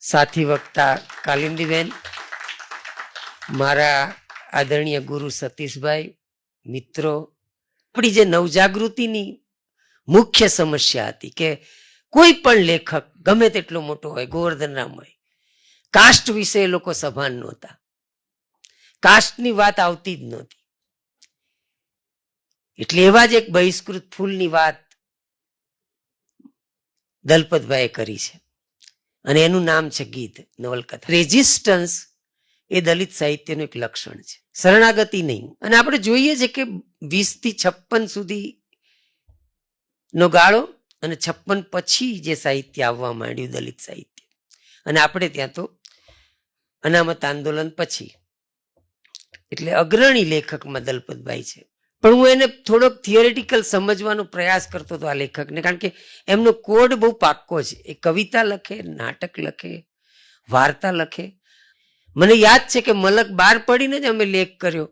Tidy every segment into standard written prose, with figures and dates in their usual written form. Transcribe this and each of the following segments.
સાથી વક્તા કાલિંદીબેન, મારા આદરણીય ગુરુ સતીશભાઈ, મિત્રો, આપણી જે નવજાગૃતિની મુખ્ય સમસ્યા હતી કે કોઈ પણ લેખક ગમે તેટલો મોટો હોય, ગોવર્ધન રામ હોય, કાસ્ટ વિશે એ લોકો સભાન નહોતા. કાસ્ટની વાત આવતી જ નહોતી. એટલે એવા જ એક બહિષ્કૃત ફૂલની વાત દલપતભાઈએ કરી છે અને એનું નામ છે ગીધ નવલકથા. રેઝિસ્ટન્સ એ દલિત સાહિત્યનું એક લક્ષણ છે, શરણાગતિ નહીં. અને આપણે જોઈએ છે કે 20 થી 56 સુધી નો ગાળો અને 56 પછી જે સાહિત્ય આવવા માંડ્યું દલિત સાહિત્ય, અને આપણે ત્યાં તો અનામત આંદોલન પછી, એટલે અગ્રણી લેખકમાં દલપતભાઈ છે. પણ હું એને થોડોક થિયરેટિકલ સમજવાનો પ્રયાસ કરતો હતો આ લેખકને, કારણ કે એમનો કોડ બહુ પાક્કો છે. એ કવિતા લખે, નાટક લખે, વાર્તા લખે. મને યાદ છે કે મલક બહાર પડીને જ અમે લેખ કર્યો,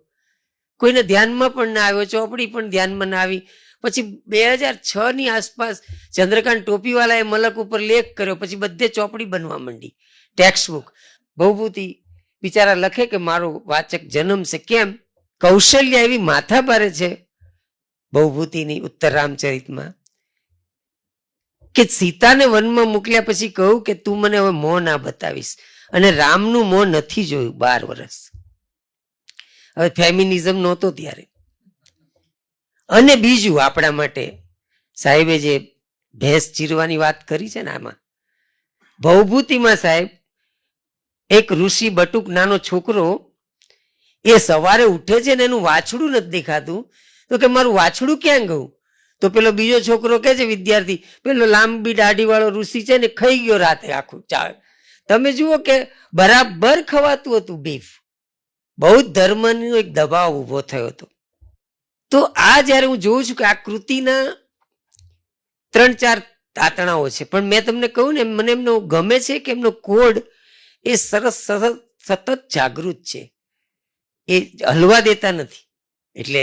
કોઈને ધ્યાનમાં પણ ના આવ્યો, ચોપડી પણ ધ્યાનમાં ના આવી. પછી 2006 ની આસપાસ ચંદ્રકાંત ટોપીવાલાએ મલક ઉપર લેખ કર્યો, પછી બધે ચોપડી બનવા માંડી, ટેક્સ્ટ બુક. ભવભૂતિ બિચારા લખે કે મારો વાચક જન્મ છે. કેમ? કૌશલ્ય એવી માથાભારે છે ભવભૂતિની ઉત્તર રામચરિતમાં કે સીતાને વનમાં મોકલ્યા પછી કહું કે તું મને હવે મોં ના બતાવીશ, અને રામનું મોં નથી જોયું 12 વર્ષ. હવે ફેમિનિઝમ નહોતો ત્યારે. અને બીજું, આપણા માટે સાહેબે જે ભેંસ ચીરવાની વાત કરી છે ને, આમાં ભવભૂતિમાં સાહેબ એક ઋષિ બટુક નાનો છોકરો, એ સવારે ઉઠે છે ને એનું વાછડું નથી દેખાતું, તો કે મારું વાછડું ક્યાં ગયું? તો પેલો બીજો છોકરો કહે છે, વિદ્યાર્થી, પેલો લાંબી દાઢી વાળો ઋષિ છે ને ખાઈ ગયો રાતે આખું ચાળ. તમે જુઓ કે બરાબર ખવાતું હતું બીફ. બૌદ્ધ ધર્મનો એક દબાવ ઉભો થયો હતો. તો આ જયારે હું જોઉં છું કે આ કૃતિના 3-4 તાતણાઓ છે, પણ મેં તમને કહ્યું ને, મને એમનો ગમે છે કે એમનો કોડ એ સરસ સતત જાગૃત છે, એ હલવા દેતા નથી. એટલે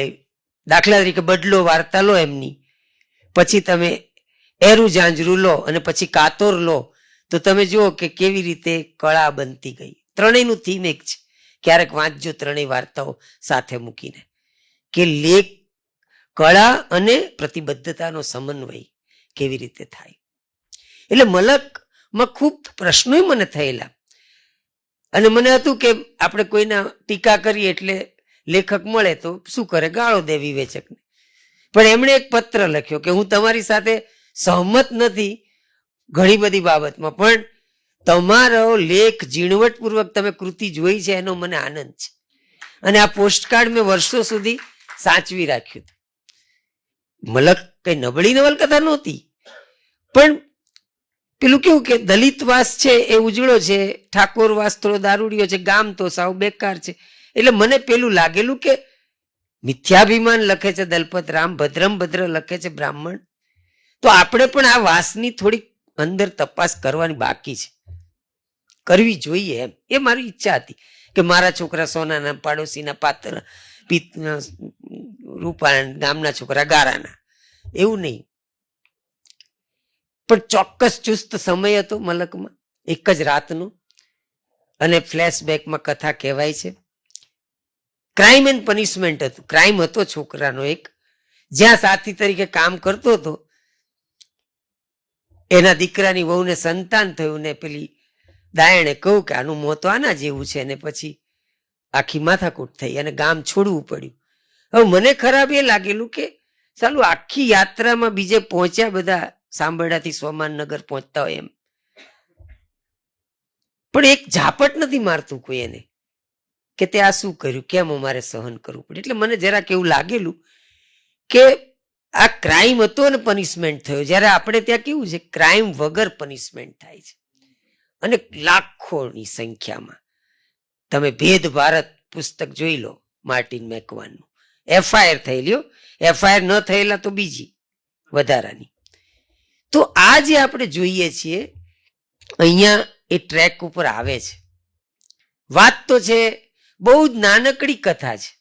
દાખલા તરીકે બદલો વાર્તા લો એમની, પછી તમે એરું ઝાંઝરું લો, અને પછી કાતોર લો, તો તમે જુઓ કે કેવી રીતે કળા બનતી ગઈ. ત્રણેયનું થીમ એક છે. ક્યારેક વાંચજો ત્રણેય વાર્તાઓ સાથે મૂકીને, કે લેખ, કળા અને પ્રતિબદ્ધતાનો સમન્વય કેવી રીતે થાય. એટલે મલકમાં ખૂબ પ્રશ્નો મને થયેલા, અને મને હતું કે આપણે કોઈના ટીકા કરીએ એટલે લેખક મળે તો શું કરે, ગાળો દે વિવેચકને. પણ એમણે એક પત્ર લખ્યો કે હું તમારી સાથે સહમત નથી ઘણી બધી બાબતમાં, પણ તમારો લેખ ઝીણવટપૂર્વક તમે કૃતિ જોઈ છે એનો મને આનંદ છે. અને આ પોસ્ટકાર્ડ મેં વર્ષો સુધી સાચવી રાખ્યું હતું. મલક કઈ નબળી નવલકથા નહોતી, પણ પેલું કેવું કે દલિતવાસ છે એ ઉજળો છે, ઠાકોરવાસ થોડો દારૂડિયો છે, ગામ તો સાવ બેકાર છે. એટલે મને પેલું લાગેલું કે મિથ્યાભિમાન લખે છે દલપત રામ, ભદ્રમ ભદ્ર લખે છે બ્રાહ્મણ, તો આપણે પણ આ વાસની થોડીક અંદર તપાસ કરવાની બાકી છે, કરવી જોઈએ. એમ એ મારી ઈચ્છા હતી કે મારા છોકરા સોનાના, પાડોશીના પાત્ર રૂપાના, ગામના છોકરા ગારાના, એવું નહીં. પણ ચોક્કસ ચુસ્ત સમય હતો મલકમાં, એક જ રાતનો, અને ફ્લેશબેકમાં કથા કહેવાય છે. ક્રાઇમ એન્ડ પનિશમેન્ટ હતું. ક્રાઇમ હતો છોકરાનો એક, જ્યાં સાથી તરીકે કામ કરતો હતો, એના દીકરાની વહુને સંતાન થયું ને પેલી દાયણે કહું કે આનું મોત આના જેવું છે, ને પછી આખી માથાકૂટ થઈ અને ગામ છોડવું પડ્યું. હવે મને ખરાબ એ લાગેલું કે ચાલુ આખી યાત્રામાં બીજે પહોંચ્યા બધા, સાંભળાથી સોમાનનગર પહોંચતા હોય એમ, પણ એક ઝાપટ નથી મારતું કોઈ એને કે તે આ શું કર્યું, કેમ અમારે સહન કરવું પડે. એટલે મને જરાક એવું લાગેલું કે આ ક્રાઇમ હતો અને પનિશમેન્ટ થયો, જ્યારે આપણે ત્યાં કેવું છે ક્રાઇમ વગર પનિશમેન્ટ થાય છે, અને લાખોની સંખ્યામાં. તમે ભેદ ભારત પુસ્તક જોઈ લો માર્ટિન મેકવાનનું, એફઆઈઆર થયેલી, એફઆઈઆર ન થયેલા તો બીજી વધારાની. તો આ જે આપણે જોઈએ છીએ અહીંયા એ ટ્રેક ઉપર આવે છે. વાત તો છે બહુ જ નાનકડી કથા છે,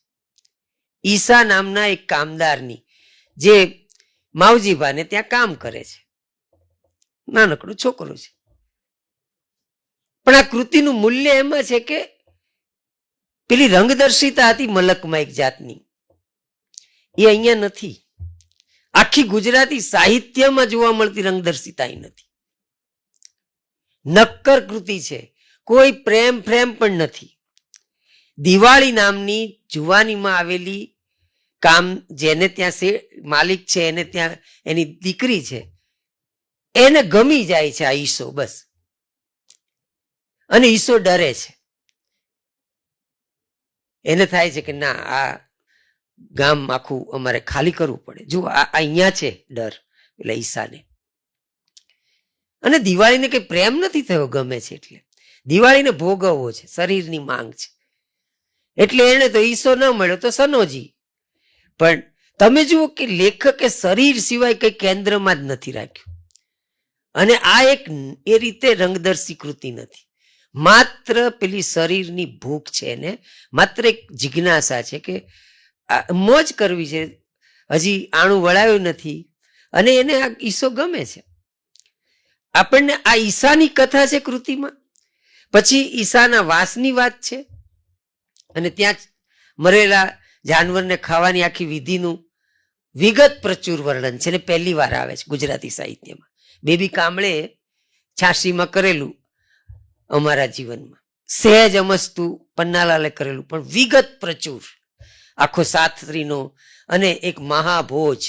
ઈસા નામના એક કામદારની, જે માવજીભાને ત્યાં કામ કરે છે, નાનકડો છોકરો છે. પણ આ કૃતિનું મૂલ્ય એમાં છે કે પેલી રંગદર્શિતા હતી મલકમાં એક જાતની, એ અહીંયા નથી. આખી ગુજરાતી સાહિત્યમાં જોવા મળતી રંગદર્શિતા અહીં નથી. નક્કર કૃતિ છે, કોઈ પ્રેમ પ્રેમ પણ નથી. દિવાળી નામની જુવાનીમાં આવેલી કામ, જેને ત્યાં માલિક છે, એને ત્યાં એની દીકરી છે, એને ગમી જાય છે આ ઈસો, બસ. અને ઈસો ડરે છે, એને થાય છે કે ના, આ ગામ આખું અમારે ખાલી કરવું પડે. જો અહીંયા છે ડર એટલે ઈસાને. અને દિવાળીને કઈ પ્રેમ નથી થયો, ગમે છે એટલે. દિવાળીને ભોગવવો છે, શરીરની માંગ છે, એટલે એને તો ઈસો ન મળ્યો તો સનોજી. પણ તમે જુઓ કે લેખકે શરીર સિવાય કઈ કેન્દ્રમાં જ નથી રાખ્યું. અને આ એક એ રીતે રંગદર્શી કૃતિ નથી, માત્ર પેલી શરીરની ભૂખ છે, એને માત્ર એક જિજ્ઞાસા છે કે મોજ કરવી છે, હજી આણું વળાયું નથી, અને એને આ ઈસો ગમે છે. આપણને આ ઈસાની કથા છે કૃતિમાં. પછી ઈસાના વાસની વાત છે, અને ત્યાં મરેલા જાનવરને ખાવાની આખી વિધિનું વિગત પ્રચુર વર્ણન છે, ને પહેલી વાર આવે છે ગુજરાતી સાહિત્યમાં. બેબી કામળે 86માં કરેલું, અમારા જીવનમાં સહેજ અમસ્તું પન્નાલાલે કરેલું, પણ વિગત પ્રચુર આખો સાત્રીનો. અને એક મહાભોજ,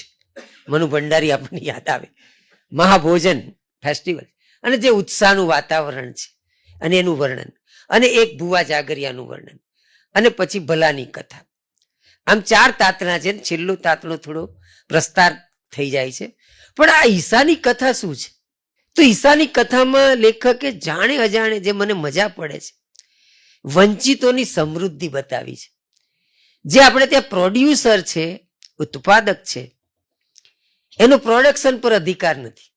મનુ ભંડારી આપણને યાદ આવે, મહાભોજન ફેસ્ટિવલ, અને જે ઉત્સાહનું વાતાવરણ છે અને એનું વર્ણન, અને એક ભુવા જાગરિયાનું વર્ણન, અને પછી ભલાની કથા. આમ 4 તાતણા છે, છેલ્લો તાતણો થોડો પ્રસ્તાર થઈ જાય છે. પણ આ ઈસાની કથા શું છે? તો ઈસાની કથામાં લેખકે જાણે અજાણે, જે મને મજા પડે છે, વંચિતોની સમૃદ્ધિ બતાવી છે. જે આપણે ત્યાં પ્રોડ્યુસર છે, ઉત્પાદક છે, એનો પ્રોડક્શન પર અધિકાર નથી,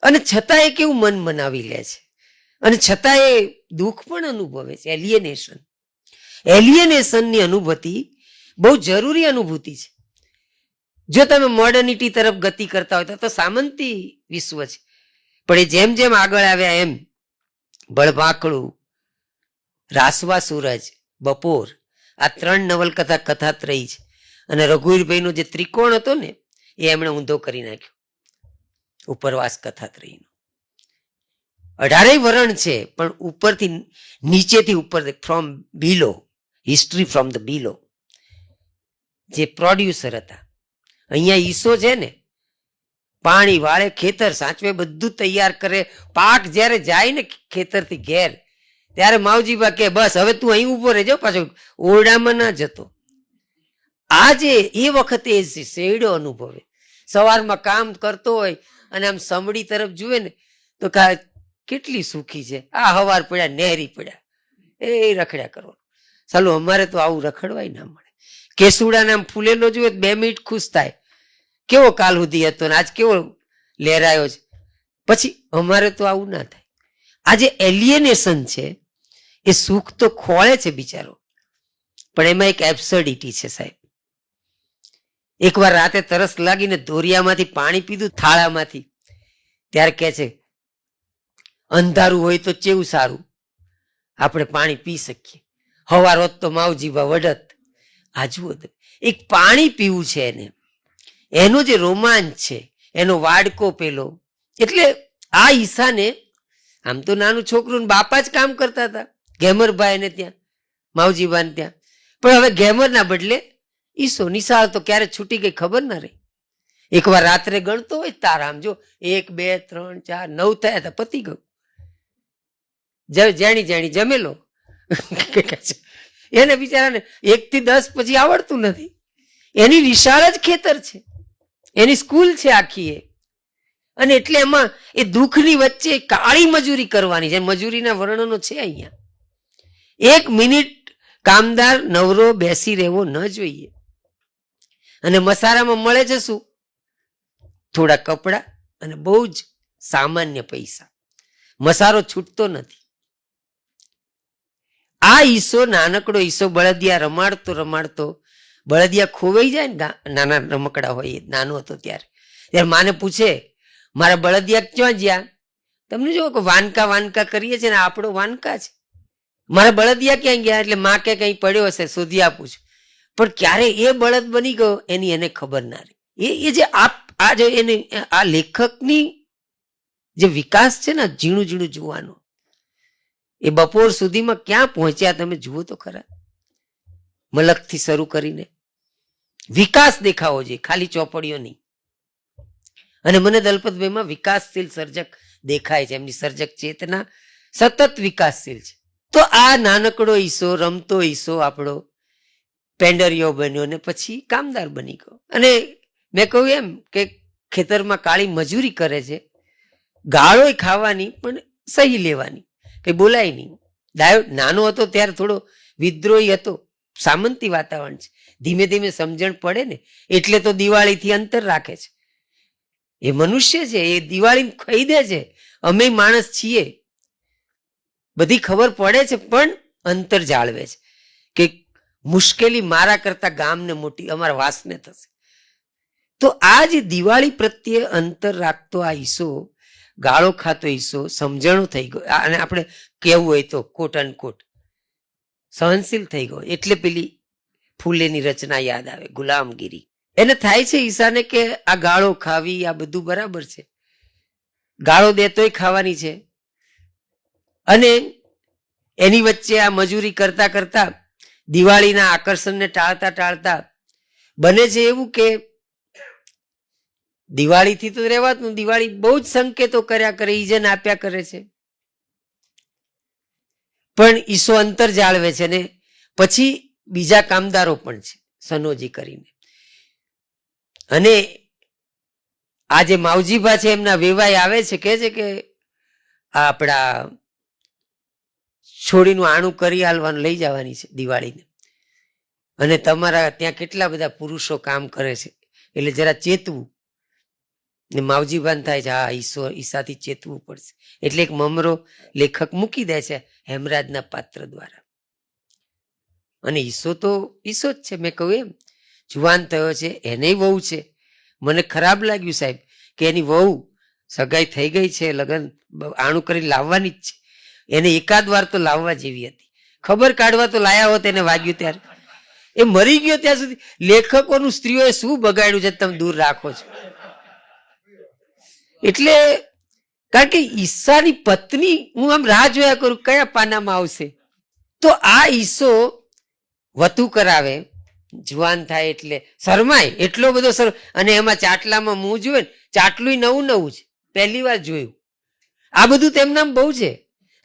અને છતાં એ કેવું મન મનાવી લે છે, અને છતાં એ દુઃખ પણ અનુભવે છે. એલિયનેશનની અનુભૂતિ બહુ જરૂરી અનુભૂતિ છે. જો તમે મોડર્નિટી તરફ ગતિ કરતા હોય તો સામંતી વિશ્વ છે, પણ એ જેમ જેમ આગળ આવ્યા એમ બળભાખડું, રાસવા સૂરજ, બપોર, આ 3 નવલકથા કથાત્રયી છે. અને રઘુવીરભાઈનો જે ત્રિકોણ હતો ને, એ એમણે ઊંધો કરી નાખ્યો ઉપરવાસ કથાત્રયીનો. 18 વરણ છે, પણ ઉપરથી નીચેથી ઉપર, from below, history from the બિલો. જે પ્રોડ્યુસર હતા, અહીંયા ઈસો છે ને, પાણી વાળે, ખેતર સાચવે, બધું તૈયાર કરે. પાક જ્યારે જાય ને ખેતરથી ઘેર, ત્યારે માવજીબા કે બસ હવે તું અહીં ઉભો રહેજો, પાછો ઓરડામાં ના જતો. આજે એ વખતે શેડો અનુભવે. સવારમાં કામ કરતો હોય અને આમ સમડી તરફ જુએ ને તો કેટલી સુખી છે. આ હવાર પડ્યા, નહેરી પડ્યા, એ રખડ્યા કરો. ચાલો, અમારે તો આવું રખડવાય ના મળે. કેસુડાને આમ ફૂલેલો જોઈએ 2 મિનિટ ખુશ થાય, કેવો કાલ સુધી હતો ને આજ કેવો લહેરાયો છે. પછી અમારે તો આવું ના થાય. આ જે એલિયનેશન છે, એ સુખ તો ખોળે છે બિચારો, પણ એમાં એક એબ્સર્ડિટી છે સાહેબ. એકવાર રાતે તરસ લાગીને દોરિયામાંથી પાણી પીધું, થાળામાંથી, ત્યારે કે છે અંધારું હોય તો કેવું સારું, આપણે પાણી પી શકીએ. હવાર હોત તો માવજીબા વડત. આ જુઓ, એક પાણી પીવું છે એને, એનો જે રોમાંચ છે, એનો વાડકો પેલો. એટલે આ ઈસાને, આમ તો નાનું છોકરું, બાપા જ કામ કરતા હતા ઘેમરભાઈ ને ત્યાં, માવજીબાને ત્યાં, પણ હવે ઘેમરના બદલે ઈસો. નિશાળ તો ક્યારે છૂટી ગઈ ખબર ના રહી. એકવાર રાત્રે ગણતો હોય તારા, આમ જો 1 2 3 4 9 થયા હતા, પતી ગયું. જેણી જમેલો. એને બિચારાને 1 થી 10 પછી આવડતું નથી. એની નિશાળ જ ખેતર છે, એની સ્કૂલ છે આખી એ. અને એટલે એમાં એ દુઃખની વચ્ચે કાળી મજૂરી કરવાની છે. મજૂરીના વર્ણનો છે અહીંયા. 1 મિનિટ કામદાર નવરો બેસી રહેવો ન જોઈએ. અને મસારામાં મળે છે શું? થોડા કપડા અને બહુ જ સામાન્ય પૈસા. મસારો છૂટતો નથી. આ ઈસો, નાનકડો ઈસો, બળદિયા રમાડતો રમાડતો, બળદિયા ખોવાઈ જાય ને, નાના રમકડા હોય, નાનો હતો ત્યારે માને પૂછે મારા બળદિયા ક્યાં જ્યાં? તો તમને જો વાનકા વાનકા કરીએ છીએ ને, આપણો વાનકા છે. મારા બળદિયા ક્યાં ગયા એટલે માં કે કઈ પડ્યો હશે શોધી આપું છું, પણ ક્યારે એ બળદ બની ગયો એની એને ખબર ના રહી. એ જે આ જે એને આ લેખકની જે વિકાસ છે ને, ઝીણું ઝીણું જોવાનું, એ બપોર સુધીમાં ક્યાં પહોંચ્યા તમે જુઓ તો ખરા. મલકથી શરૂ કરીને વિકાસ દેખાવો જોઈએ, ખાલી ચોપડીઓ નહીં. અને મને દલપતભાઈમાં વિકાસશીલ સર્જક દેખાય છે, એમની સર્જક ચેતના સતત વિકાસશીલ છે. તો આ નાનકડો ઈસો, રમતો ઈસો આપણો પેન્ડરિયો બન્યો ને પછી કામદાર બની ગયો. અને મેં કહ્યું એમ કે ખેતરમાં કાળી મજૂરી કરે છે, ગાળો ખાવાની પણ સહી લેવાની, કઈ બોલાય નહીં. ડાયો નાનો હતો ત્યારે થોડો વિદ્રોહી હતો, સામંતી વાતાવરણ છે. ધીમે ધીમે સમજણ પડે ને એટલે તો દિવાળીથી અંતર રાખે છે. એ મનુષ્ય છે, એ દિવાળી ખાઈ દે છે. અમે માણસ છીએ, બધી ખબર પડે છે, પણ અંતર જાળવે છે કે મુશ્કેલી મારા કરતા ગામને મોટી અમારા વાસને થશે. તો આ જે દિવાળી પ્રત્યે અંતર રાખતો આ ઈસો, ગાળો ખાતો ઈસો સમજણો થઈ ગયો. અને આપણે કહેવું હોય તો કોટ અનકોટ સહનશીલ થઈ ગયો. એટલે પેલી ફૂલેની રચના યાદ આવે, ગુલામગીરી. એને થાય છે ઈશાને કે આ ગાળો ખાવી આ બધું બરાબર છે, ગાળો દેતોય ખાવાની છે. અને એની વચ્ચે આ મજૂરી કરતા કરતા દિવાળીના આકર્ષણને ટાળતા ટાળતા બને છે એવું કે દિવાળીથી તો રહેવાતું, દિવાળી બહુ જ સંકેતો કર્યા કરે, ઈજન આપ્યા કરે છે, પણ ઈસો અંતર જાળવે છે. ને પછી બીજા કામદારો પણ છે સનોજી કરીને. અને આ જે માવજીભા છે એમના વેવાય આવે છે, કહે છે કે આ આપણા છોડીનું આણું કરી હાલવાનું લઈ જવાની છે દિવાળીને, અને તમારા ત્યાં કેટલા બધા પુરુષો કામ કરે છે, એટલે જરા ચેતવું. ને માવજીભાન થાય છે હા ઈસાથી ચેતવું પડશે. એટલે એક મમરો લેખક મૂકી દે છે હેમરાજના પાત્ર દ્વારા. અને ઈસો તો ઈસો જ છે. મેં કહ્યું એમ જુવાન થયો છે, એને વહુ છે. મને ખરાબ લાગ્યું સાહેબ કે એની વહુ સગાઈ થઈ ગઈ છે, લગ્ન આણું કરી લાવવાની જ છે, એને એકાદ વાર તો લાવવા જેવી હતી. ખબર કાઢવા તો લાયા હોત એને વાગ્યું ત્યારે. એ મરી ગયો ત્યાં સુધી લેખકોનું સ્ત્રીઓએ શું બગાડ્યું છે તમે દૂર રાખો છો. એટલે કારણ કે ઈસાની પત્ની હું આમ રાહ જોયા કરું કયા પાનામાં આવશે. તો આ ઈસો વતુ કરાવે, જુવાન થાય એટલે શરમાય, એટલો બધો અને એમાં ચાટલામાં મું જોયે ને, ચાટલું નવું નવું છે, પહેલી વાર જોયું. આ બધું તેમના બહુ છે.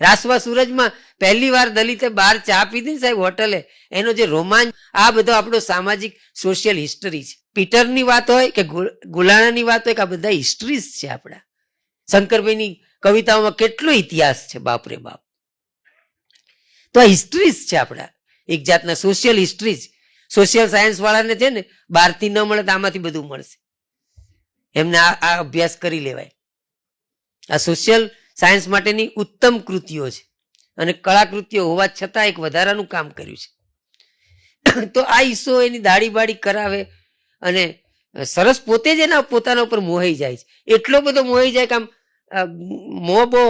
રાસવા સૂરજમાં પહેલી વાર દલિતે બહાર ચા પીધી ને સાહેબ હોટલે, એનો જે રોમાંચ, આ બધો આપણો સામાજિક સોશિયલ હિસ્ટરી છે. પીટરની વાત હોય કે ગુલાણાની વાત હોય કે આ બધા હિસ્ટ્રીઝ છે આપણા. શંકરભાઈની કવિતાઓમાં કેટલો ઇતિહાસ છે, બાપરે બાપ. તો આ હિસ્ટ્રીઝ છે આપણા, એક જાતના સોશિયલ હિસ્ટ્રીઝ. સોશિયલ સાયન્સ વાળાને છે ને બહારથી ન મળે તો આમાંથી બધું મળશે. એમને આ અભ્યાસ કરી લેવાય. આ સોશિયલ સાયન્સ માટેની ઉત્તમ કૃતિઓ છે, અને કળાકૃતિઓ હોવા છતાં એક વધારાનું કામ કર્યું છે. તો આ ઈસો એની દાઢી બાળી કરાવે અને સરસ પોતે જ એના પોતાના ઉપર મોહાઈ જાય છે. એટલો બધો મોહાઈ જાય કે આમ મોં બો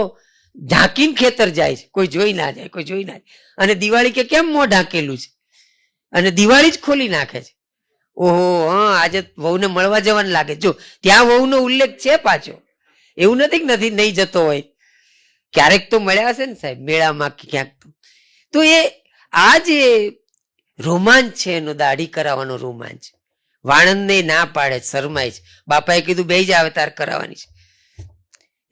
ઢાંકીને ખેતર જાય છે, કોઈ જોઈ ના જાય, કોઈ જોઈ ના જાય. અને દિવાળી કે કેમ મોં ઢાંકેલું છે, અને દિવાળી જ ખોલી નાખે છે. ઓહો હા આજે વહુને મળવા જવાનું લાગે. જો ત્યાં વહુનો ઉલ્લેખ છે પાછો, એવું નથી કે નથી નહીં જતો હોય, ક્યારેક તો મળ્યા હશે ને સાહેબ મેળામાં કે ક્યાંક. તો એ આ જે રોમાંચ છે એનો દાઢી કરાવવાનો રોમાંચ, વાણંદને ના પાડે, શરમાય છે. બાપાએ કીધું બે જ આવે તાર કરાવવાની છે,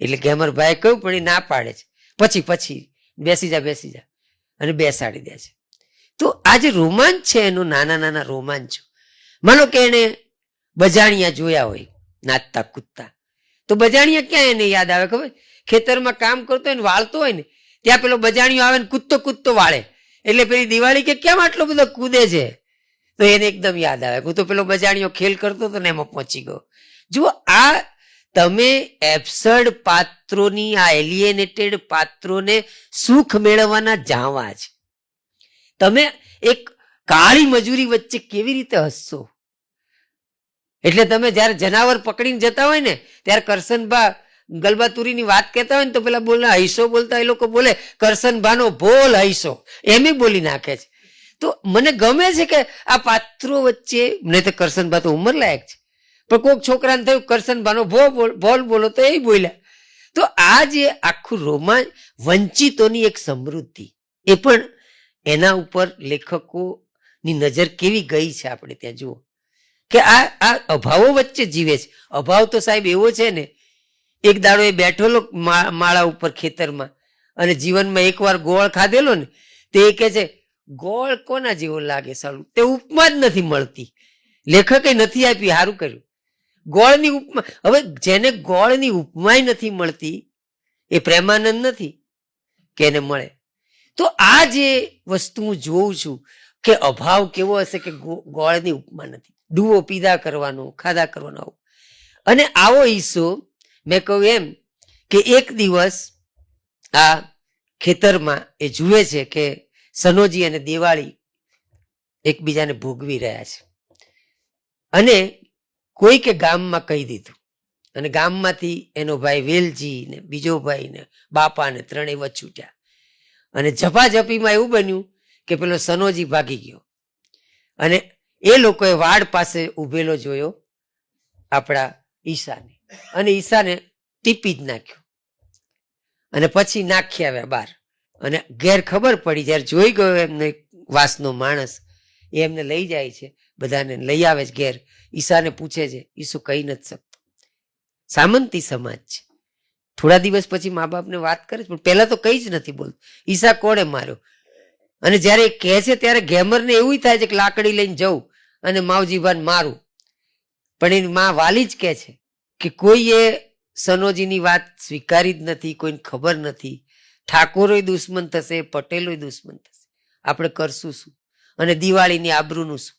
એટલે ગેમરભાઈ કહ્યું પણ એ ના પાડે છે. પછી બેસી જા અને બેસાડી દે છે. તો આ જે રોમાંચ છે એનો નાના નાના રોમાંચો, માનો કે એને બજાણિયા જોયા હોય નાચતા કૂદતા, તો બજાણિયા ક્યાં એને યાદ આવે ખબર? ખેતરમાં કામ કરતો હોય ને વાળતો હોય ને ત્યાં પેલો બજાણિયો આવે ને કૂદતો વાળે, એટલે પેલી દિવાળી કે કેમ આટલો બધો કૂદે છે, તો એને એકદમ યાદ આવે હું તો પેલો બજાણિયો ખેલ કરતો હતો ને એમાં પહોંચી ગયો. જુઓ આ તમે એબ્સર્ડ પાત્રોની, આ એલિએનેટેડ પાત્રોને સુખ મેળવવાના જાવા છે. તમે એક કાળી મજૂરી વચ્ચે કેવી રીતે હસશો? એટલે તમે જયારે જનાવર પકડીને જતા હોય ને ત્યારે કરશનબા ગલબાતુરીની વાત કહેતા હોય ને તો પેલા બોલે હૈસો બોલતા, એ લોકો બોલે કરસનભાનો ભોલ હૈસો, એમ બોલી નાખે છે. તો મને ગમે છે કે આ પાત્રો વચ્ચે, નહીં તો કરસનભા તો ઉંમર લાયક છે, પણ કોઈક છોકરાને થયું કરસનભાનો ભોલ બોલો તો એ બોલ્યા. તો આ જે આખું રોમાંચ, વંચિતોની એક સમૃદ્ધિ, એ પણ એના ઉપર લેખકોની નજર કેવી ગઈ છે આપણે ત્યાં જુઓ કે આ અભાવો વચ્ચે જીવે છે. અભાવ તો સાહેબ એવો છે ને, એક દાડો એ બેઠેલો માળા ઉપર ખેતરમાં અને જીવનમાં એકવાર ગોળ ખાધેલો ને, તે એ કહે છે ગોળ કોના જેવો લાગે સાલું, તે ઉપમા જ નથી મળતી, લેખકે નથી આપી, સારું કર્યું. ગોળની ઉપમા, હવે જેને ગોળની ઉપમાય નથી મળતી એ પ્રેમાનંદ નથી કે એને મળે. તો આ જે વસ્તુ હું જોઉં છું કે અભાવ કેવો હશે કે ગોળની ઉપમા નથી, ડૂવો પીધા કરવાનો, ખાધા કરવાનો આવું. અને આવો હિસ્સો મેં કહ્યું એમ કે એક દિવસ આ ખેતરમાં એ જુએ છે કે સનોજી અને દિવાળી એકબીજાને ભોગવી રહ્યા છે, અને કોઈ કે ગામમાં કહી દીધું, અને ગામમાંથી એનો ભાઈ વેલજી ને બીજો ભાઈ ને બાપા ને ત્રણેય વછૂટ્યા, અને ઝપાઝપીમાં એવું બન્યું કે પેલો સનોજી ભાગી ગયો, અને એ લોકોએ વાડ પાસે ઉભેલો જોયો આપણા ઈશાને, અને ઈશાને ટીપી જ નાખ્યો, અને પછી નાખી આવ્યા બહાર. અને ઘેર ખબર પડી, જ્યારે જોઈ ગયો એમને વાસનો માણસ, એ એમને લઈ જાય છે, બધાને લઈ આવે છે ઘેર. ઈશાને પૂછે છે, ઈસુ કહી નથી શકતો, સામંતી સમાજ છે. થોડા દિવસ પછી મા બાપને વાત કરે છે, પણ પહેલા તો કઈ જ નથી બોલતો, ઈશા કોણે માર્યો. અને જયારે એ કહે છે ત્યારે ગેમરને એવું થાય છે કે લાકડી લઈને જવું અને માવજીભાને મારું, પણ એની માં વાલી જ કહે છે કે કોઈએ સનોજીની વાત સ્વીકારી જ નથી, કોઈને ખબર નથી, ઠાકોરોય દુશ્મન થશે, પટેલોય દુશ્મન થશે, આપણે કરશું શું, અને દિવાળીની આબરૂનું શું.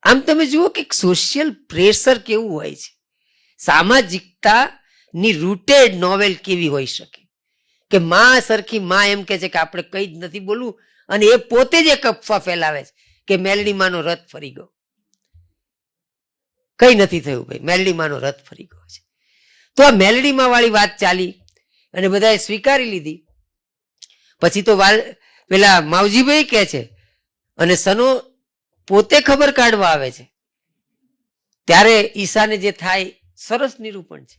આમ તમે જુઓ કે સોશિયલ પ્રેશર કેવું હોય છે, સામાજિકતાની રૂટેડ નોવેલ કેવી હોઈ શકે કે માં સરખી માં એમ કે છે કે આપણે કઈ જ નથી બોલવું, અને એ પોતે જ એક અફવા ફેલાવે છે કે મેલડીમાનો રથ ફરી ગયો. કઈ નથી થયું ભાઈ, મેલડીમાનો રથ ફરી ગયો છે. તો આ મેલડીમાં વાળી વાત ચાલી અને બધાએ સ્વીકારી લીધી. પછી તો પેલા માવજીભાઈ કહે છે અને સનો પોતે ખબર કાઢવા આવે છે, ત્યારે ઈશાને જે થાય સરસ નિરૂપણ છે.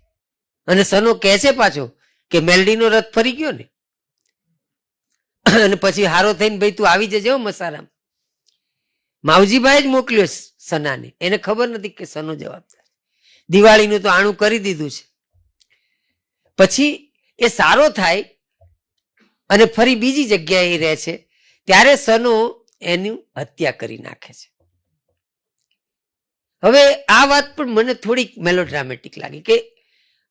અને સનો કહે છે પાછો કે મેલડીનો રથ ફરી ગયો ને, અને પછી હારો થઈને ભાઈ તું આવી જજે મસારામાં. માવજીભાઈ જ મોકલ્યો સનાને, એને ખબર નથી કે સનો જવાબદાર. દિવાળીનું તો આણું કરી દીધું છે. પછી એ સારો થાય અને ફરી બીજી જગ્યાએ રહે છે, ત્યારે સનો એની હત્યા કરી નાખે છે. હવે આ વાત પણ મને થોડીક મેલોડ્રામેટિક લાગી કે,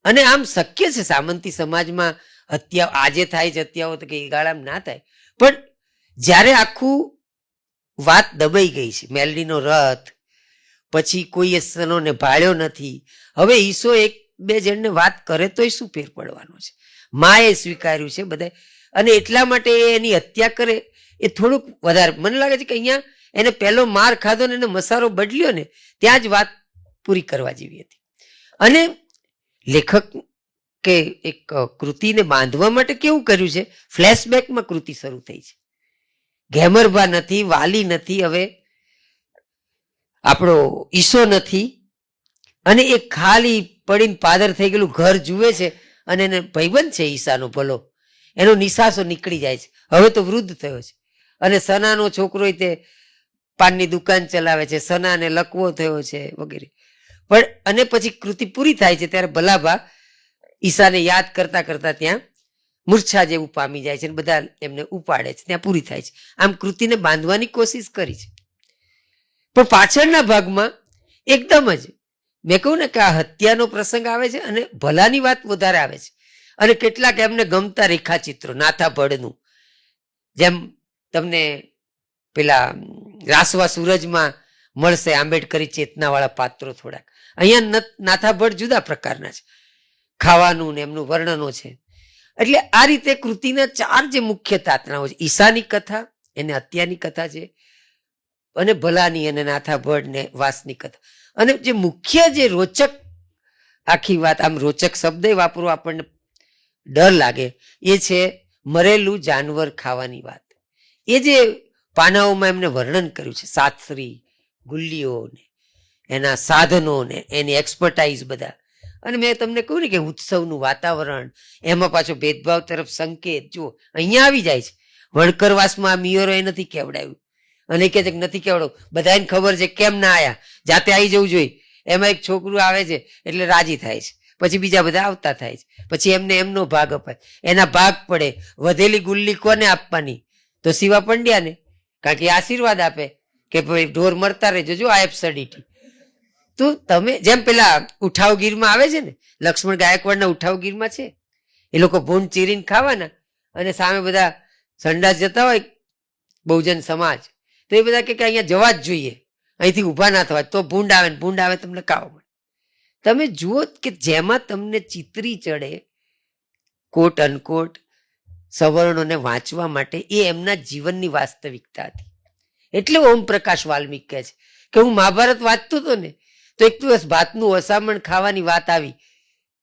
અને આમ શક્ય છે સામંતી સમાજમાં હત્યા આજે થાય છે, હત્યાઓ તો કે એ ગાળામાં ના થાય, પણ જ્યારે આખું વાત દબાઈ ગઈ છે, મેલડીનો રથ, પછી કોઈએ સનોને ભાળ્યો નથી, હવે ઈસો એક બે જણને વાત કરે તોય શું ફેર પડવાનો છે, માએ સ્વીકાર્યું છે બધા, અને એટલા માટે એની હત્યા કરે એ થોડુંક વધારે મને લાગે છે કે અહીંયા એને પહેલો માર ખાધો ને એને મસારો બદલ્યો ને, ત્યાં જ વાત પૂરી કરવા જેવી હતી. અને લેખક કે એક કૃતિને બાંધવા માટે કેવું કર્યું છે, ફ્લેશબેકમાં કૃતિ શરૂ થઈ છે. ઘેમરભા નથી, વાલી નથી, હવે આપણો ઈસો નથી, અને એ ખાલી પડીને પાદર થઈ ગયેલું ઘર જુએ છે, અને એને ભાઈબંધ છે ઈશાનો ભલો, એનો નિશાસો નીકળી જાય છે, હવે તો વૃદ્ધ થયો છે, અને સનાનો છોકરો તે પાનની દુકાન ચલાવે છે, સનાને લકવો થયો છે વગેરે. પણ અને પછી કૃતિ પૂરી થાય છે ત્યારે ભલાભા ઈશાને યાદ કરતા કરતા ત્યાં મૂર્છા જેવું પામી જાય છે, બધા એમને ઉપાડે છે, ત્યાં પૂરી થાય છે. આમ કૃતિને બાંધવાની કોશિશ કરી છે, પણ પાછળના ભાગમાં એકદમ જ મેં કહું ને કે આ હત્યાનો પ્રસંગ આવે છે, અને ભલાની વાત વધારે આવે છે, અને કેટલાક એમને ગમતા રેખાચિત્રો નાથા ભડનું, જેમ તમને પેલા રાસવા સૂરજમાં મળશે આંબેડકરી ચેતનાવાળા પાત્રો થોડાક. અહીંયા નાથા ભટ્ટ જુદા પ્રકારના છે, ખાવાનું ને એમનું વર્ણનો છે. એટલે આ રીતે કૃતિના ચાર જે મુખ્ય તાતણાઓ છે, ઈશાની કથા, એને હત્યાની કથા છે, અને ભલાની અને નાથા ભટ્ટ ને વાસની કથા, અને જે મુખ્ય જે રોચક આખી વાત આમ રોચક શબ્દ વાપરવો આપણને ડર લાગે, એ છે મરેલું જાનવર ખાવાની વાત. એ જે પાનાઓમાં એમને વર્ણન કર્યું છે, સાત્રી, ગુલ્લીઓ ને એના સાધનો ને એની એક્સપર્ટાઇઝ બધા. અને મેં તમને કહ્યું ને કે ઉત્સવનું વાતાવરણ, એમાં પાછો ભેદભાવ તરફ સંકેત. જુઓ અહીંયા આવી જાય છે. વણકરવાસમાં મિયરો એ નથી કેવડાવ્યું અને કે છે કે નથી કેવડાવું, બધાને ખબર છે કેમ ના આયા, જાતે આવી જવું જોઈએ. એમાં એક છોકરું આવે છે એટલે રાજી થાય છે, પછી બીજા બધા આવતા થાય છે, પછી એમને એમનો ભાગ અપાય, એના ભાગ પડે. વધેલી ગુલ્લી કોને આપવાની? તો શિવા પંડ્યાને, કારણ કે આશીર્વાદ આપે કે ભાઈ ઢોર મળતા રહેજો. જો આ એબ્સર્ડિટી. તો તમે જેમ પેલા ઉઠાવગીરમાં આવે છે ને, લક્ષ્મણ ગાયકવાડના ઉઠાવગીરમાં છે, એ લોકો ભૂંડ ચીરીને ખાવાના અને સામે બધા સંડાસ જતા હોય બહુજન સમાજ, તો એ બધા કે અહીંયા જવા જ જોઈએ, અહીંથી ઊભા ના થવા, તો ભૂંડ આવે ને ભૂંડ આવે તમને ખાવા મળે. તમે જુઓ કે જેમાં તમને ચિતરી ચડે કોટ અનકોટ સવર્ણોને વાંચવા માટે, એ એમના જીવનની વાસ્તવિકતા હતી. એટલે ઓમ પ્રકાશ વાલ્મીક કહે છે કે હું મહાભારત વાંચતો હતો ને, તો એક દિવસ ભાતનું અસામણ ખાવાની વાત આવી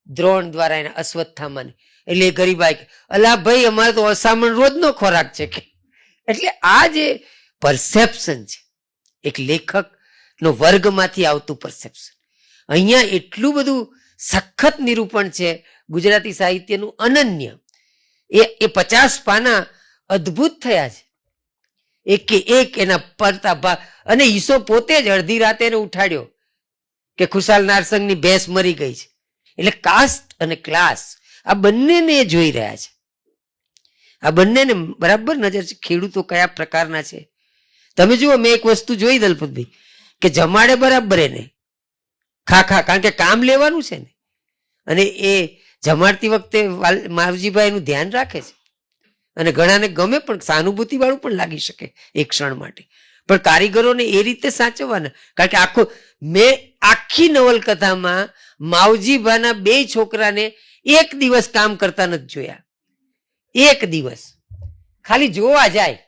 દ્રોણ દ્વારા એના અશ્વત્થામાને. એટલે એ ગરીબાઈ કે અલા ભાઈ અમારે તો અસામણ રોજનો ખોરાક છે કે. એટલે આ જે પરસેપ્શન છે, એક લેખકનો વર્ગમાંથી આવતું પરસેપ્શન, અહીંયા એટલું બધું સખત નિરૂપણ છે ગુજરાતી સાહિત્યનું અનન્ય. એ 50 પાના અદ્ભુત થયા છે, એકે એક એના પડતા ભાગ. અને ઈસો પોતે જ અડધી રાતે એને ઉઠાડ્યો કે ખુશાલ નારસંગની ભેંસ મરી ગઈ છે. એટલે કાસ્ટ અને ક્લાસ આ બંનેને એ જોઈ રહ્યા છે. આ બંનેને બરાબર નજર છે. ખેડૂતો કયા પ્રકારના છે તમે જુઓ. મેં એક વસ્તુ જોઈ દલપતભાઈ, કે જમાડે બરાબર એને ખા, કારણ કે કામ લેવાનું છે ને, અને એ જમાડતી વખતે માવજીભાઈ એનું ધ્યાન રાખે છે. અને ઘણાને ગમે પણ, સહાનુભૂતિ વાળું પણ લાગી શકે એક ક્ષણ માટે, પણ કારીગરોને એ રીતે સાચવવાના. કારણ કે મેં આખી નવલકથામાં માવજીભાના 2 છોકરાને એક દિવસ કામ કરતા નથી જોયા. એક દિવસ ખાલી જોવા જાય.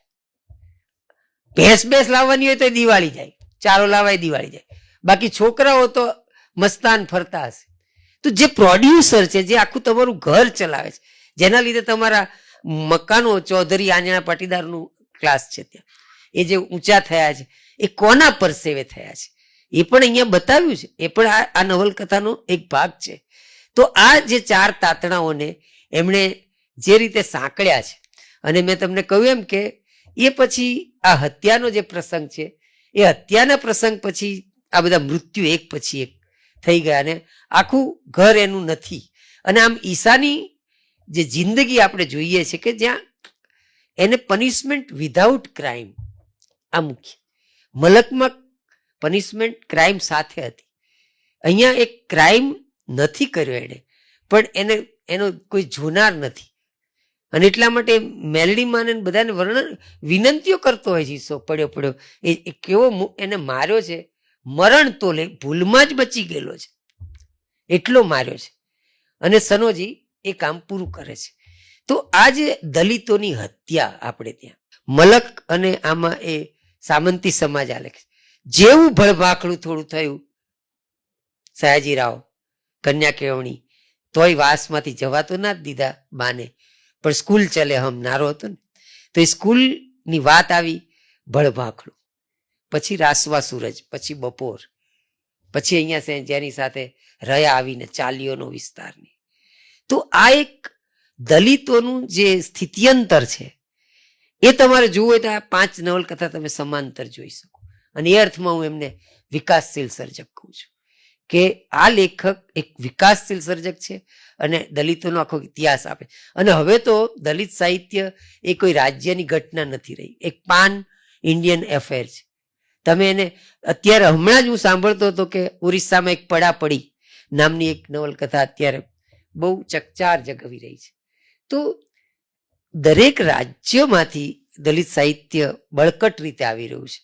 ભેંસ લાવવાની હોય તો દિવાળી જાય, ચારો લાવાય દિવાળી જાય, બાકી છોકરાઓ તો મસ્તાન ફરતા હશે. તો જે પ્રોડ્યુસર છે, જે આખું તમારું ઘર ચલાવે છે, જેના લીધે તમારા મકાનો ચૌધરી આંજણા પાટીદારનું ક્લાસ છે ત્યાં, એ જે ઊંચા થયા છે, એ કોના પરસેવે થયા છે એ પણ અહીંયા બતાવ્યું છે. એ પણ આ નવલકથાનો એક ભાગ છે. તો આ જે 4 તાતણાઓને એમણે જે રીતે સાંકળ્યા છે, અને મેં તમને કહ્યું એમ કે એ પછી આ હત્યાનો જે પ્રસંગ છે, એ હત્યાના પ્રસંગ પછી આ બધા મૃત્યુ એક પછી એક થઈ ગયા, અને આખું ઘર એનું નથી. અને આમ ઈશાની જે જિંદગી આપણે જોઈએ છે કે જ્યાં એને પનિશમેન્ટ વિધાઉટ ક્રાઇમ, આ મુખ્ય. મલકમાં પનિશમેન્ટ ક્રાઇમ સાથે હતી. અહીંયા એક ક્રાઇમ નથી કર્યો એણે, પણ એનો કોઈ જોનાર નથી. અને એટલા માટે મેલડીમાં બધાને વર્ણન વિનંતીઓ કરતો હોય છે, પડ્યો એ કેવો એને માર્યો છે, મરણ તો લે, ભૂલમાં જ બચી ગયેલો છે, એટલો માર્યો છે. અને સનોજી એ કામ પૂરું કરે છે. તો આ જે દલિતોની હત્યા આપણે ત્યાં મલક અને આમાં એ સામંતી સમાજ આલે છે. જેવું ભળભાખડું થોડું થયું સયાજીરાવ કન્યા કેળવણી, તોય વાસમાંથી જવા તો ના જ દીધા બાને, પણ સ્કૂલ ચલે હમ નારો હતો ને, તો એ સ્કૂલની વાત આવી, ભળભાખડું, પછી રાસવા સૂરજ, પછી બપોર, પછી અહીંયા જેની સાથે રહ્યા આવીને ચાલીઓનો વિસ્તારની. તો આ એક દલિતોનું જે સ્થિત્યંતર છે એ તમારે જોવું હોય તો આ 5 નવલકથા તમે સમાંતર જોઈ શકો. અને એ અર્થમાં હું એમને વિકાસશીલ સર્જક કહું છું કે આ લેખક એક વિકાસશીલ સર્જક છે અને દલિતોનો આખો ઇતિહાસ આપે. અને હવે તો દલિત સાહિત્ય એ કોઈ રાજ્યની ઘટના નથી રહી, એક પાન ઇન્ડિયન એફેર છે. તમે એને અત્યારે હમણાં જ હું સાંભળતો હતો કે ઓરિસ્સામાં એક પડાપડી નામની એક નવલકથા અત્યારે બહુ ચકચાર જગાવી રહી છે. તો દરેક રાજ્યમાંથી દલિત સાહિત્ય બળકટ રીતે આવી રહ્યું છે,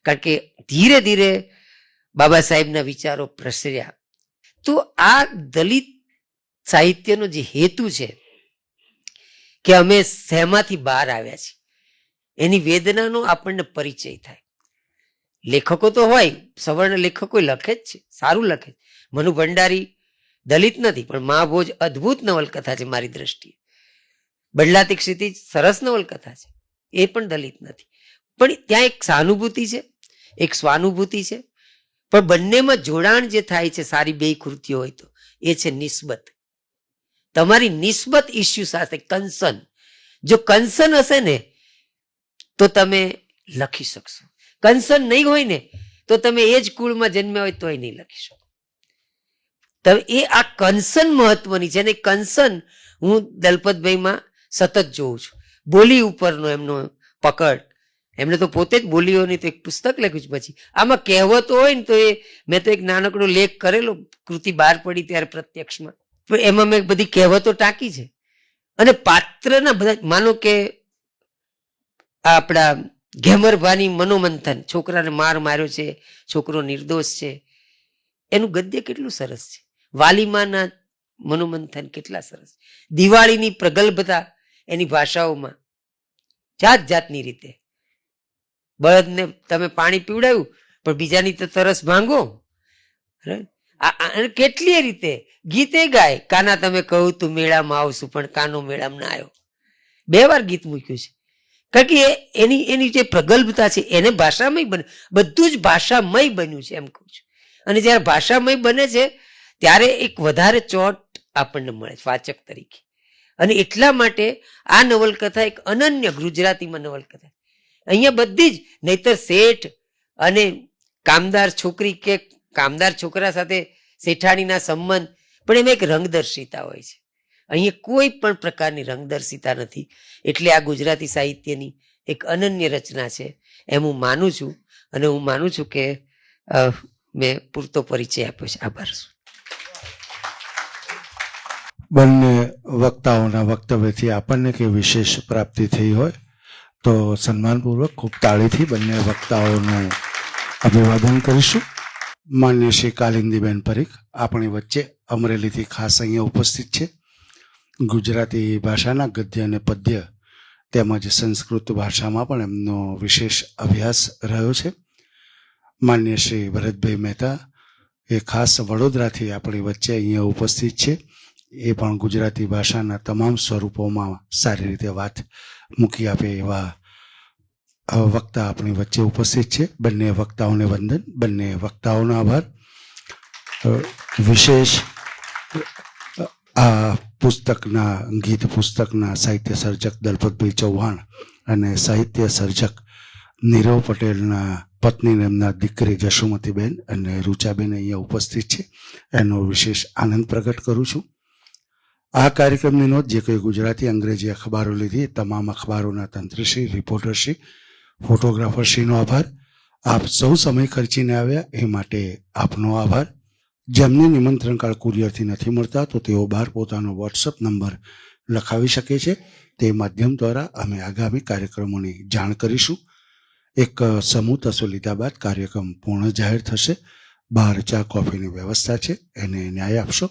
કારણ કે ધીરે ધીરે બાબા સાહેબના વિચારો પ્રસર્યા. તો આ દલિત સાહિત્યનો જે હેતુ છે કે અમે શેમાંથી બહાર આવ્યા છીએ, એની વેદનાનો આપણને પરિચય થાય. લેખકો તો હોય, સવર્ણ લેખકો લખે જ છે, સારું લખે. મનુ ભંડારી દલિત નથી, પણ મહાભોજ અદ્ભુત નવલકથા છે મારી દ્રષ્ટિએ. બદલાતી ક્ષિતિજ સરસ નવલકથા છે, એ પણ દલિત નથી. પણ ત્યાં એક સહાનુભૂતિ છે, એક સ્વાનુભૂતિ છે, પણ બંનેમાં જોડાણ જે થાય છે સારી બે કૃતિઓ હોય તો એ છે નિસ્બત. તમારી નિસ્બત ઇસ્યુ સાથે કન્સર્ન. જો કન્સર્ન હશે ને તો તમે લખી શકશો. કન્સર્ન નહીં હોય ને તો તમે એ જ કુળમાં જન્મ્યા હોય તોય નહીં લખી શકો. તમે એ આ કન્સર્ન મહત્વની છે. અને કન્સર્ન હું દલપતભાઈમાં સતત જોઉં છું. બોલી ઉપરનો એમનો પકડ. એમણે તો પોતે જ બોલીઓની તો એક પુસ્તક લખ્યું છે. પછી આમાં કહેવતો હોય ને તો એ મેં તો એક નાનકડો લેખ કરેલો, કૃતિ બહાર પડી ત્યારે પ્રત્યક્ષમાં, એમાં મેં બધી કહેવતો ટાંકી છે. અને પાત્રના બધા, માનો કે આપણા ઘેમરભાની મનોમંથન, છોકરાને માર માર્યો છે, છોકરો નિર્દોષ છે, એનું ગદ્ય કેટલું સરસ છે. વાલીમાના મનોમંથન કેટલા સરસ. દિવાળીની પ્રગલ્ભતા એની ભાષાઓમાં જાત જાતની રીતે. બળદને તમે પાણી પીવડાવ્યું પણ બીજાની તો તરસ ભાંગો. કેટલી રીતે ગીતે ગાય, કાના તમે કહું તું મેળામાં આવશું પણ કાનો મેળામાં ના આવ્યો. 2 વાર ગીત મૂક્યું છે. કારણ કે એની જે પ્રગલ્ભતા છે એને ભાષામય બને, બધું જ ભાષામય બન્યું છે એમ કહું છું. અને જ્યારે ભાષામય બને છે ત્યારે એક વધારે ચોટ આપણને મળે વાચક તરીકે. અને એટલા માટે આ નવલકથા એક અનન્ય ગુજરાતીમાં નવલકથા. અહીંયા બધી જ, નહીતર શેઠ અને કામદાર છોકરી કે કામદાર છોકરા સાથે શેઠાણીના સંબંધ, પણ એમાં એક રંગદર્શિતા હોય છે. અહીંયા કોઈ પણ પ્રકારની રંગદર્શિતા નથી. એટલે આ ગુજરાતી સાહિત્યની એક અનન્ય રચના છે એમ હું માનું છું. અને હું માનું છું કે મેં પૂરતો પરિચય આપ્યો છે. આભાર. બંને વક્તાઓના વક્તવ્યથી આપણને કે વિશેષ પ્રાપ્તિ થઈ હોય તો સન્માનપૂર્વક ખૂબ તાળીથી બંને વક્તાઓનું અભિવાદન કરીશું. માન્ય શ્રી કાલિંદીબેન પરીખ આપણી વચ્ચે અમરેલીથી ખાસ અહીંયા ઉપસ્થિત છે. ગુજરાતી ભાષાના ગદ્ય અને પદ્ય તેમજ સંસ્કૃત ભાષામાં પણ એમનો વિશેષ અભ્યાસ રહ્યો છે. માન્ય શ્રી ભરતભાઈ મહેતા એ ખાસ વડોદરાથી આપણી વચ્ચે અહીંયા ઉપસ્થિત છે. એ પણ ગુજરાતી ભાષાના તમામ સ્વરૂપોમાં સારી રીતે વાત મૂકી આપે એવા વક્તા આપણી વચ્ચે ઉપસ્થિત છે. બંને વક્તાઓને વંદન, બંને વક્તાઓનો આભાર. વિશેષ આ પુસ્તકના, ગીત પુસ્તકના સાહિત્ય સર્જક દલપતભાઈ ચૌહાણ અને સાહિત્ય સર્જક નીરવ પટેલના પત્ની એમના દીકરી જશુમતીબેન અને રૂચાબેન અહીંયા ઉપસ્થિત છે. એનો વિશેષ આનંદ પ્રગટ કરું છું. આ કાર્યક્રમની નોંધ જે કોઈ ગુજરાતી અંગ્રેજી અખબારો લીધી, તમામ અખબારોના તંત્રશ્રી, રિપોર્ટરશ્રી, ફોટોગ્રાફરશ્રીનો આભાર. આપ સૌ સમય ખર્ચીને આવ્યા એ માટે આપનો આભાર. જેમને નિમંત્રણ કાર્ડ કુરિયરથી નથી મળતા તો તેઓ બહાર પોતાનો વોટ્સઅપ નંબર લખાવી શકે છે. તે માધ્યમ દ્વારા અમે આગામી કાર્યક્રમોની જાણ કરીશું. એક સમૂહ તસો લીધા બાદ કાર્યક્રમ પૂર્ણ જાહેર થશે. બહાર ચા કોફીની વ્યવસ્થા છે, એને ન્યાય આપશો.